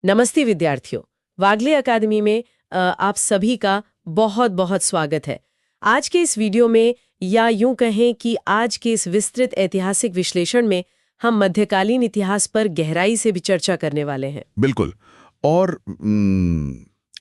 नमस्ते विद्यार्थियों, वागले अकादमी में आप सभी का बहुत बहुत स्वागत है। आज के इस वीडियो में, या यूं कहें कि आज के इस विस्तृत ऐतिहासिक विश्लेषण में, हम मध्यकालीन इतिहास पर गहराई से भी चर्चा करने वाले हैं। बिल्कुल। और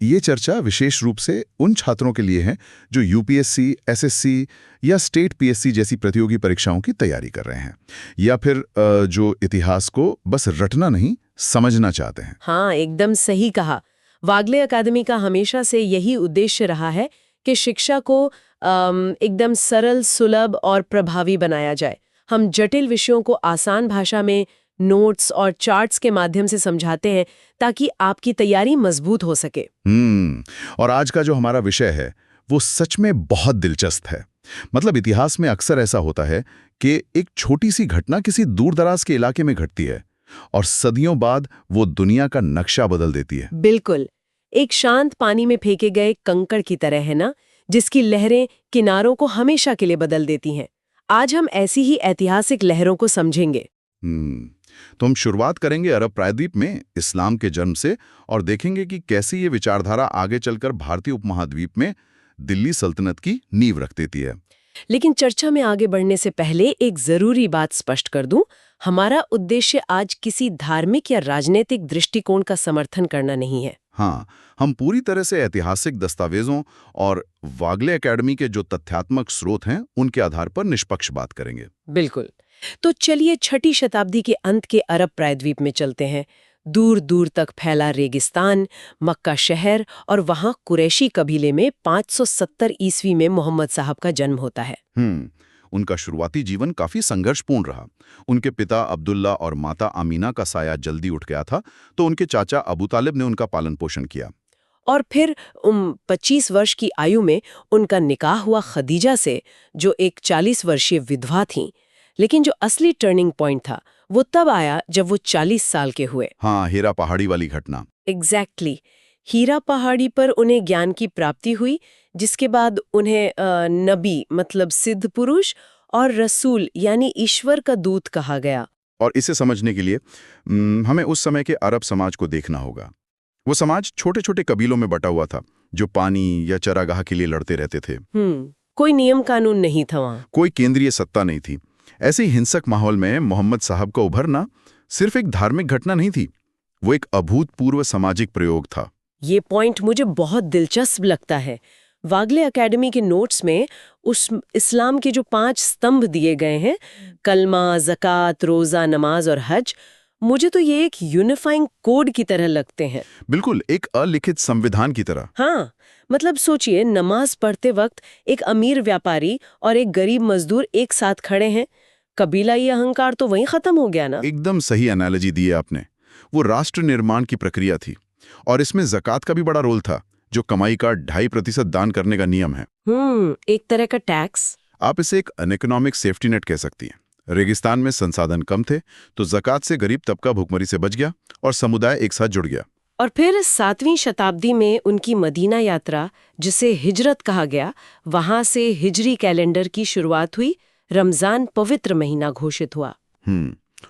ये चर्चा विशेष रूप से उन छात्रों के लिए है जो यूपीएससी, एसएससी या स्टेट पीएससी जैसी प्रतियोगी परीक्षाओं की तैयारी कर रहे हैं, या फिर जो इतिहास को बस रटना नहीं, समझना चाहते हैं। हाँ, एकदम सही कहा। वागले अकादमी का हमेशा से यही उद्देश्य रहा है कि शिक्षा को एकदम सरल, सुलभ और प्रभावी बनाया जाए। हम जटिल विषयों को आसान भाषा में नोट्स और चार्ट्स के माध्यम से समझाते हैं ताकि आपकी तैयारी मजबूत हो सके। और आज का जो हमारा विषय है वो सच में बहुत दिलचस्प है। मतलब इतिहास में अक्सर ऐसा होता है कि एक छोटी सी घटना किसी दूर-दराज के इलाके में घटती है और सदियों बाद वो दुनिया का नक्शा बदल देती है। बिल्कुल, एक शांत पानी में फेंके गए कंकड़ की तरह है ना, जिसकी लहरें किनारों को हमेशा के लिए बदल देती हैं। आज हम ऐसी ही ऐतिहासिक लहरों को समझेंगे। तो हम शुरुआत करेंगे अरब प्रायद्वीप में इस्लाम के जन्म से और देखेंगे कि कैसे ये विचारधारा आगे चलकर भारतीय उपमहाद्वीप में दिल्ली सल्तनत की नींव रख देती है। लेकिन चर्चा में आगे बढ़ने से पहले एक जरूरी बात स्पष्ट कर दूं। हमारा उद्देश्य आज किसी धार्मिक या राजनीतिक दृष्टिकोण का समर्थन करना नहीं है। हाँ, हम पूरी तरह से ऐतिहासिक दस्तावेजों और वागले एकेडमी के जो तथ्यात्मक स्रोत हैं उनके आधार पर निष्पक्ष बात करेंगे। बिल्कुल। तो चलिए 6ठी शताब्दी के अंत के अरब प्रायद्वीप में चलते हैं। दूर दूर तक फैला रेगिस्तान, मक्का शहर और वहां कुरैशी कबीले में 570 ईस्वी में मोहम्मद साहब का जन्म होता है। उनका शुरुआती जीवन काफी संघर्षपूर्ण रहा। उनके पिता अब्दुल्ला और माता आमीना का साया जल्दी उठ गया था, तो उनके चाचा अबू तालिब ने उनका पालन पोषण किया। और फिर 25 वर्ष की आयु में उनका निकाह हुआ खदीजा से, जो एक 40 वर्षीय विधवा थीं। लेकिन जो असली टर्निंग पॉइंट था वो तब आया जब वो 40 साल के हुए। हाँ, हीरा पहाड़ी वाली घटना। एग्जैक्टली। हीरा पहाड़ी पर उन्हें ज्ञान की प्राप्ति हुई, जिसके बाद उन्हें नबी मतलब सिद्ध पुरुष और रसूल यानी ईश्वर का दूत कहा गया। और इसे समझने के लिए हमें उस समय के अरब समाज को देखना होगा। वो समाज छोटे छोटे कबीलों में बटा हुआ था जो पानी या चरागाह के लिए लड़ते रहते थे। कोई नियम कानून नहीं था वहाँ, कोई केंद्रीय सत्ता नहीं थी। ऐसे ही हिंसक माहौल में मोहम्मद साहब का उभरना सिर्फ एक धार्मिक घटना नहीं थी, वो एक अभूतपूर्व सामाजिक प्रयोग था। ये पॉइंट मुझे बहुत दिलचस्प लगता है। वागले एकेडमी के नोट्स में उस इस्लाम के जो 5 स्तंभ दिए गए हैं, कलमा, ज़कात, रोज़ा, नमाज और हज, मुझे तो ये एक यूनिफाइंग कोड की तरह लगते हैं। बिल्कुल, एक अलिखित संविधान की तरह। हाँ, मतलब सोचिए, नमाज पढ़ते वक्त एक अमीर व्यापारी और एक गरीब मजदूर एक साथ खड़े हैं। कबीलाई अहंकार तो वहीं खत्म हो गया ना। एकदम सही एनालॉजी दी है आपने। वो राष्ट्र निर्माण की प्रक्रिया थी और इसमें ज़कात का भी बड़ा रोल था, जो कमाई का 2.5% दान करने का नियम है। एक तरह का टैक्स। आप इसे एक अनइकोनॉमिक सेफ्टी नेट कह सकती हैं। रेगिस्तान में संसाधन कम थे तो ज़कात से गरीब तबका भुखमरी से बच गया और समुदाय एक साथ जुड़ गया। और फिर 7वीं शताब्दी में उनकी मदीना यात्रा, जिसे हिजरत कहा गया, वहां से हिजरी कैलेंडर की शुरुआत हुई। रमजान पवित्र महीना घोषित हुआ।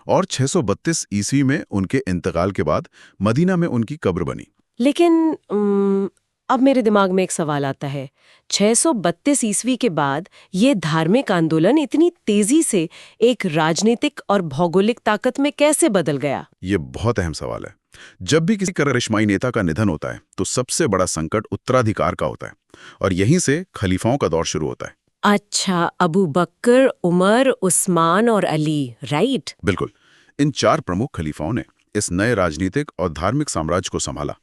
और 632 ईस्वी में उनके इंतकाल के बाद मदीना में उनकी कब्र बनी। लेकिन अब मेरे दिमाग में एक सवाल आता है, 632 ईस्वी के बाद ये धार्मिक आंदोलन इतनी तेजी से एक राजनीतिक और भौगोलिक ताकत में कैसे बदल गया? ये बहुत अहम सवाल है। जब भी किसी करिश्माई नेता का निधन होता है तो सबसे बड़ा संकट उत्तराधिकार का होता है, और यहीं से खलीफाओं का दौर शुरू होता है। अच्छा, अबू बकर, उमर, उस्मान और अली, राइट? बिल्कुल। इन 4 प्रमुख खलीफाओं ने इस नए राजनीतिक और धार्मिक साम्राज्य को संभाला।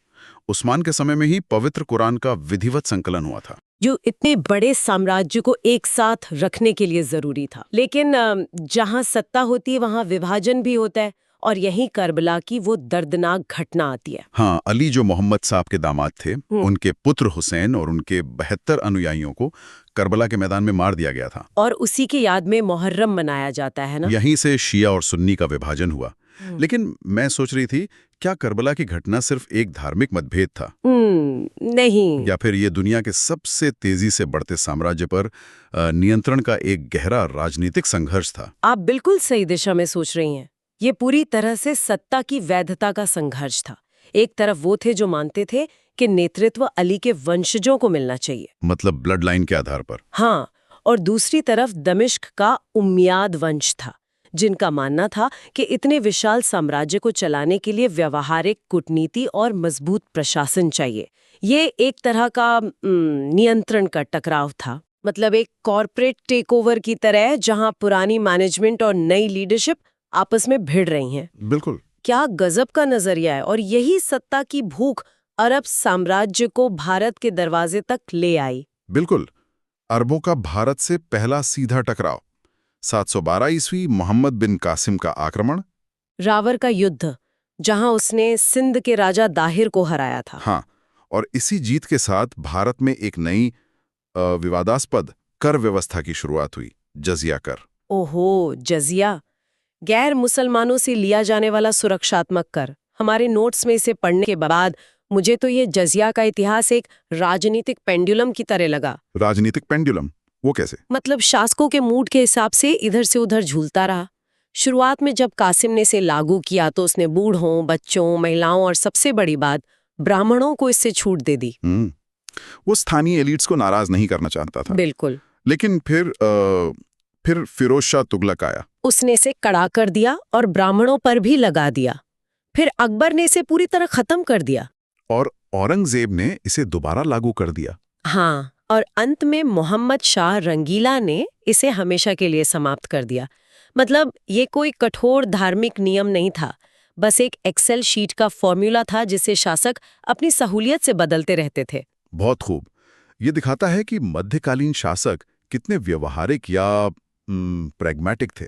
उस्मान के समय में ही पवित्र कुरान का विधिवत संकलन हुआ था, जो इतने बड़े साम्राज्य को एक साथ रखने के लिए जरूरी था। लेकिन जहां सत्ता होती है वहां विभाजन भी होता है, और यहीं करबला की वो दर्दनाक घटना आती है। हाँ, अली जो मोहम्मद साहब के दामाद थे, उनके पुत्र हुसैन और उनके 72 अनुयायियों को करबला के मैदान में मार दिया गया था। और उसी के याद में मुहर्रम मनाया जाता है ना। यहीं से शिया और सुन्नी का विभाजन हुआ। लेकिन मैं सोच रही थी, क्या करबला की घटना सिर्फ एक धार्मिक मतभेद था? नहीं। या फिर ये दुनिया के सबसे तेजी से बढ़ते साम्राज्य पर नियंत्रण का एक गहरा राजनीतिक संघर्ष था? आप बिल्कुल सही दिशा में सोच रही हैं। ये पूरी तरह से सत्ता की वैधता का संघर्ष था। एक तरफ वो थे जो मानते थे कि नेतृत्व अली के वंशजों को मिलना चाहिए, मतलब ब्लड लाइन के आधार पर। हाँ, और दूसरी तरफ दमिश्क का उम्मियाद वंश था, जिनका मानना था कि इतने विशाल साम्राज्य को चलाने के लिए व्यवहारिक कूटनीति और मजबूत प्रशासन चाहिए। ये एक तरह का नियंत्रण का टकराव था, मतलब एक कॉरपोरेट टेकओवर की तरह, जहां पुरानी मैनेजमेंट और नई लीडरशिप आपस में भिड़ रही हैं। बिल्कुल। क्या गजब का नजरिया है। और यही सत्ता की भूख अरब साम्राज्य को भारत के दरवाजे तक ले आई। बिल्कुल। अरबों का भारत से पहला सीधा टकराव 712 ईस्वी, मोहम्मद बिन कासिम का आक्रमण, रावर का युद्ध, जहां उसने सिंध के राजा दाहिर को हराया था। हाँ, और इसी जीत के साथ भारत में एक नई विवादास्पद कर व्यवस्था की शुरुआत हुई, जजिया कर। ओहो, जजिया, गैर मुसलमानों से लिया जाने वाला सुरक्षात्मक कर। हमारे नोट्स में इसे पढ़ने के बाद मुझे तो ये जजिया का इतिहास एक राजनीतिक पेंडुलम की तरह लगा। राजनीतिक पेंडुलम? वो कैसे? मतलब शासकों के मूड के हिसाब से इधर से उधर झूलता रहा। शुरुआत में जब कासिम ने इसे लागू किया तो उसने बूढ़ों, बच्चों, महिलाओं और सबसे बड़ी बात ब्राह्मणों को इससे छूट दे दी। वो स्थानीय एलिट्स को नाराज नहीं करना चाहता था। बिल्कुल। लेकिन फिर फिरोज शाह तुगलक आया। उसने इसे कड़ा कर दिया और ब्राह्मणों पर भी लगा दिया। फिर अकबर ने इसे पूरी तरह खत्म कर दिया और औरंगजेब ने इसे दोबारा लागू कर दिया। हाँ, और अंत में मोहम्मद शाह रंगीला ने इसे हमेशा के लिए समाप्त कर दिया। मतलब ये कोई कठोर धार्मिक नियम नहीं था, बस एक एक्सेल शीट का फॉर्मूला था जिसे शासक अपनी सहूलियत से बदलते रहते थे। बहुत खूब। ये दिखाता है कि मध्यकालीन शासक कितने व्यवहारिक या प्रैग्मेटिक थे।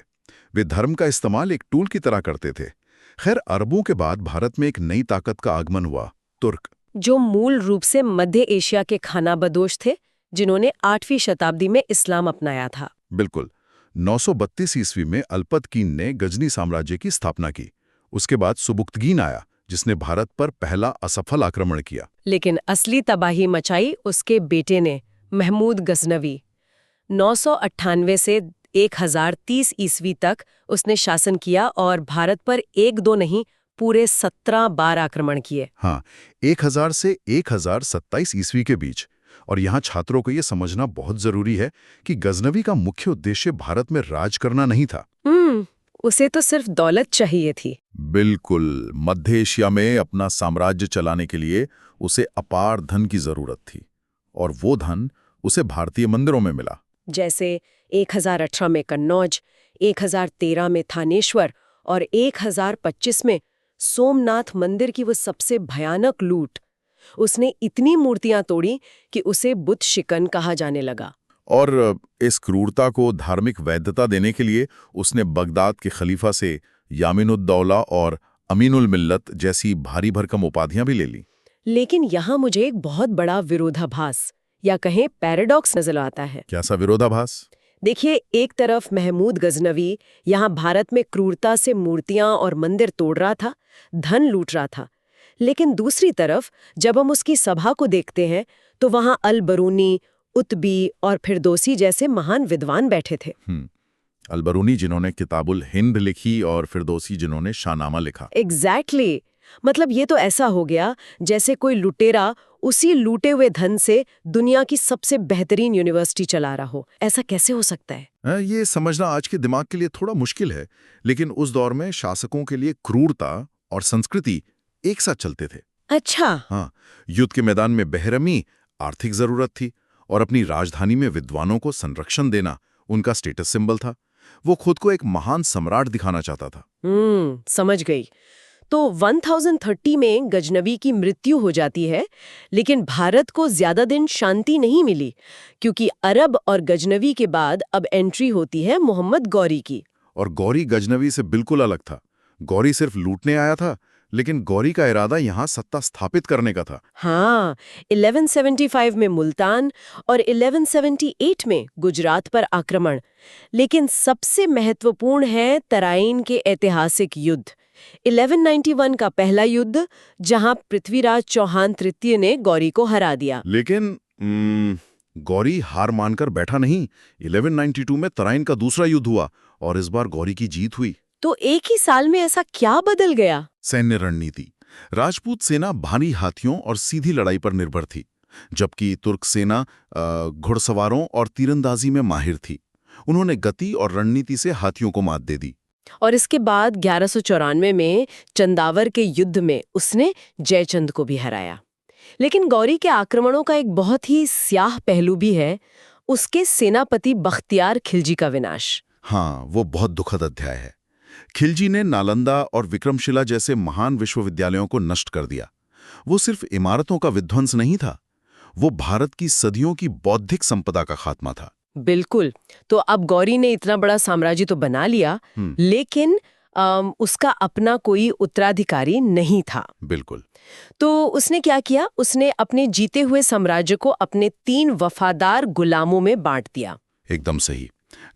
वे धर्म का इस्तेमाल एक टूल की तरह करते थे। खैर, अरबों के बाद भारत में एक नई ताकत का आगमन हुआ, तुर्क, जो मूल रूप से मध्य एशिया के खानाबदोश थे, जिन्होंने 8वीं शताब्दी में इस्लाम अपनाया था। बिल्कुल। 932 ईस्वी में अल्पतकीन ने गजनी साम्राज्य की स्थापना की। उसके बाद सुबुक्तगीन आया, जिसने भारत पर पहला असफल आक्रमण किया। लेकिन असली तबाही मचाई उसके बेटे ने, महमूद गजनवी। 998 से 1030 ईस्वी तक उसने शासन किया और भारत पर एक दो नहीं, पूरे 17 बार आक्रमण किए। हाँ, 1000 से 1027 ईस्वी के बीच। और यहाँ छात्रों को ये समझना बहुत जरूरी है कि गजनवी का मुख्य उद्देश्य भारत में राज करना नहीं था। उसे तो सिर्फ दौलत चाहिए थी। बिल्कुल। मध्य एशिया में अपना साम्राज्य चलाने के लिए उसे अपार धन की जरूरत थी, और वो धन उसे भारतीय मंदिरों में मिला। जैसे 1018 में कन्नौज, 1013 में थानेश्वर और 1025 में सोमनाथ मंदिर की वो सबसे भयानक लूट। उसने इतनी मूर्तियां तोड़ी कि उसे बुत शिकन कहा जाने लगा। और इस क्रूरता को धार्मिक वैधता देने के लिए उसने बगदाद के खलीफा से यामीनुद्दौला और अमीनुल मिल्लत जैसी भारी भरकम उपाधियां भी ले ली। लेकिन यहाँ मुझे एक बहुत बड़ा विरोधाभास या कहें पैराडॉक्स नजर आता है। क्या सा विरोधाभास? देखिए, एक तरफ महमूद गजनवी यहाँ भारत में क्रूरता से मूर्तियां और मंदिर तोड़ रहा था, धन लूट रहा था। लेकिन दूसरी तरफ जब हम उसकी सभा को देखते हैं तो वहाँ अल बरूनी, उत्बी और फिरदौसी जैसे महान विद्वान बैठे थे। अल बरूनी जिन्होंने किताबुल हिंद लिखी और फिरदौसी जिन्होंने शाहनामा लिखा। एग्जैक्टली। मतलब ये तो ऐसा हो गया जैसे कोई लुटेरा उसी लूटे हुए धन से दुनिया की सबसे बेहतरीन यूनिवर्सिटी चला रहा हो। ऐसा कैसे हो सकता है? ये समझना आज के दिमाग के लिए थोड़ा मुश्किल है, लेकिन उस दौर में शासकों के लिए क्रूरता और संस्कृति एक साथ चलते थे। अच्छा। हाँ, युद्ध के मैदान में बेरहमी आर्थिक जरूरत थी, और अपनी राजधानी में विद्वानों को संरक्षण देना उनका स्टेटस सिंबल था। वो खुद को एक महान सम्राट दिखाना चाहता था। समझ गई। तो 1030 में गजनवी की मृत्यु हो जाती है, लेकिन भारत को ज्यादा दिन शांति नहीं मिली, क्योंकि अरब और गजनवी के बाद अब एंट्री होती है मोहम्मद गौरी की। और गौरी गजनवी से बिल्कुल अलग था। गौरी सिर्फ लूटने आया था, लेकिन गौरी का इरादा यहाँ सत्ता स्थापित करने का था। हाँ, 1175 में मुल्तान और 1178 में गुजरात पर आक्रमण। लेकिन सबसे महत्वपूर्ण है तराइन के ऐतिहासिक युद्ध, 1191 का पहला युद्ध, जहां पृथ्वीराज चौहान तृतीय ने गौरी को हरा दिया। लेकिन गौरी हार मानकर बैठा नहीं। 1192 में तराइन का दूसरा युद्ध हुआ और इस बार गौरी की जीत हुई। तो एक ही साल में ऐसा क्या बदल गया? सैन्य रणनीति। राजपूत सेना भारी हाथियों और सीधी लड़ाई पर निर्भर थी, जबकि तुर्क सेना घुड़सवारों और तीरंदाजी में माहिर थी। उन्होंने गति और रणनीति से हाथियों को मात दे दी। और इसके बाद 1194 में चंदावर के युद्ध में उसने जयचंद को भी हराया। लेकिन गौरी के आक्रमणों का एक बहुत ही स्याह पहलू भी है, उसके सेनापति बख्तियार खिलजी का विनाश। हाँ, वो बहुत दुखद अध्याय है। खिलजी ने नालंदा और विक्रमशिला जैसे महान विश्वविद्यालयों को नष्ट कर दिया। वो सिर्फ इमारतों का विध्वंस नहीं था, वो भारत की सदियों की बौद्धिक संपदा का खात्मा था। बिल्कुल। तो अब गौरी ने इतना बड़ा साम्राज्य तो बना लिया, लेकिन उसका अपना कोई उत्तराधिकारी नहीं था। बिल्कुल। तो उसने क्या किया? उसने अपने जीते हुए साम्राज्य को अपने 3 वफादार गुलामों में बांट दिया। एकदम सही।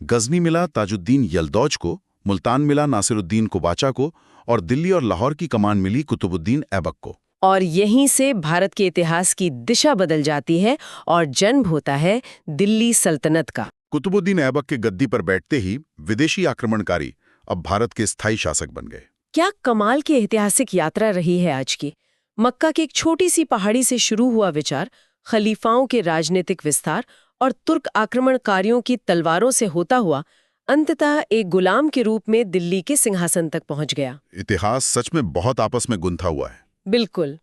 गजनी मिला ताजुद्दीन यलदौज को, मुल्तान मिला नासिरुद्दीन कुबाचा को, और दिल्ली और लाहौर की कमान मिली कुतुबुद्दीन ऐबक को। और यहीं से भारत के इतिहास की दिशा बदल जाती है और जन्म होता है दिल्ली सल्तनत का। कुतुबुद्दीन ऐबक के गद्दी पर बैठते ही विदेशी आक्रमणकारी अब भारत के स्थायी शासक बन गए। क्या कमाल की ऐतिहासिक यात्रा रही है आज की। मक्का की एक छोटी सी पहाड़ी से शुरू हुआ विचार, खलीफाओं के राजनीतिक विस्तार और तुर्क आक्रमणकारियों की तलवारों से होता हुआ अंततः एक गुलाम के रूप में दिल्ली के सिंहासन तक पहुंच गया। इतिहास सच में बहुत आपस में गुंथा हुआ है। बिल्कुल।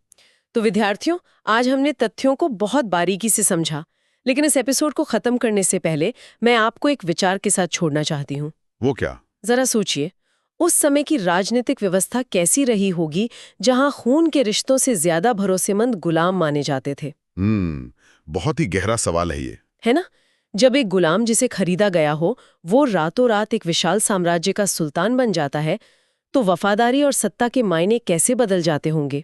तो विद्यार्थियों, आज हमने तथ्यों को बहुत बारीकी से समझा, लेकिन इस एपिसोड को खत्म करने से पहले मैं आपको एक विचार के साथ छोड़ना चाहती हूँ। वो क्या? जरा सोचिए, उस समय की राजनीतिक व्यवस्था कैसी रही होगी जहां खून के रिश्तों से ज्यादा भरोसेमंद गुलाम माने जाते थे। बहुत ही गहरा सवाल है ये, है ना? जब एक गुलाम जिसे खरीदा गया हो वो रातों रात एक विशाल साम्राज्य का सुल्तान बन जाता है, तो वफादारी और सत्ता के मायने कैसे बदल जाते होंगे।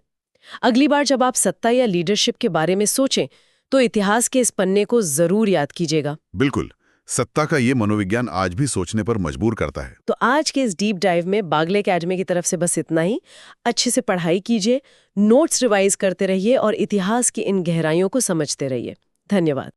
अगली बार जब आप सत्ता या लीडरशिप के बारे में सोचें तो इतिहास के इस पन्ने को जरूर याद कीजिएगा। बिल्कुल। सत्ता का ये मनोविज्ञान आज भी सोचने पर मजबूर करता है। तो आज के इस डीप डाइव में बागले एकेडमी की तरफ से बस इतना ही। अच्छे से पढ़ाई कीजिए, नोट्स रिवाइज करते रहिए और इतिहास की इन गहराइयों को समझते रहिए। धन्यवाद।